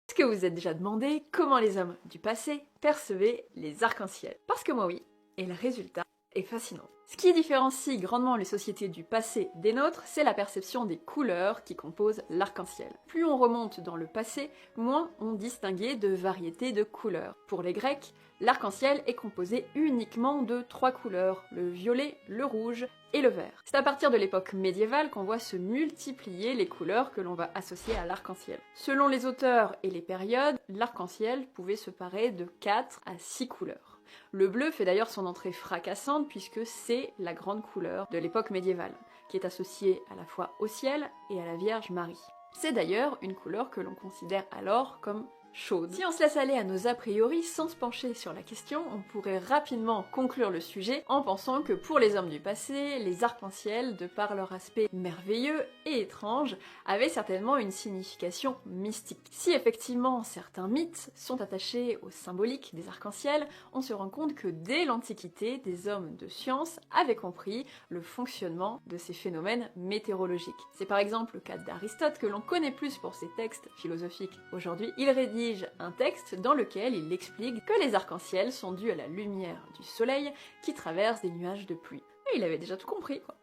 Est-ce que vous vous êtes déjà demandé comment les hommes du passé percevaient les arcs-en-ciel? Parce que moi oui, et le résultat est fascinant. Ce qui différencie grandement les sociétés du passé des nôtres, c'est la perception des couleurs qui composent l'arc-en-ciel. Plus on remonte dans le passé, moins on distinguait de variétés de couleurs. Pour les Grecs, l'arc-en-ciel est composé uniquement de 3 couleurs, le violet, le rouge et le vert. C'est à partir de l'époque médiévale qu'on voit se multiplier les couleurs que l'on va associer à l'arc-en-ciel. Selon les auteurs et les périodes, l'arc-en-ciel pouvait se parer de 4 à 6 couleurs. Le bleu fait d'ailleurs son entrée fracassante puisque c'est la grande couleur de l'époque médiévale, qui est associée à la fois au ciel et à la Vierge Marie. C'est d'ailleurs une couleur que l'on considère alors comme chaude. Si on se laisse aller à nos a priori sans se pencher sur la question, on pourrait rapidement conclure le sujet en pensant que pour les hommes du passé, les arcs-en-ciel, de par leur aspect merveilleux et étrange, avaient certainement une signification mystique. Si effectivement certains mythes sont attachés au symbolique des arcs-en-ciel, on se rend compte que dès l'Antiquité, des hommes de science avaient compris le fonctionnement de ces phénomènes météorologiques. C'est par exemple le cas d'Aristote, que l'on connaît plus pour ses textes philosophiques aujourd'hui. Il rédige un texte dans lequel il explique que les arcs-en-ciel sont dus à la lumière du soleil qui traverse des nuages de pluie. Et il avait déjà tout compris, quoi.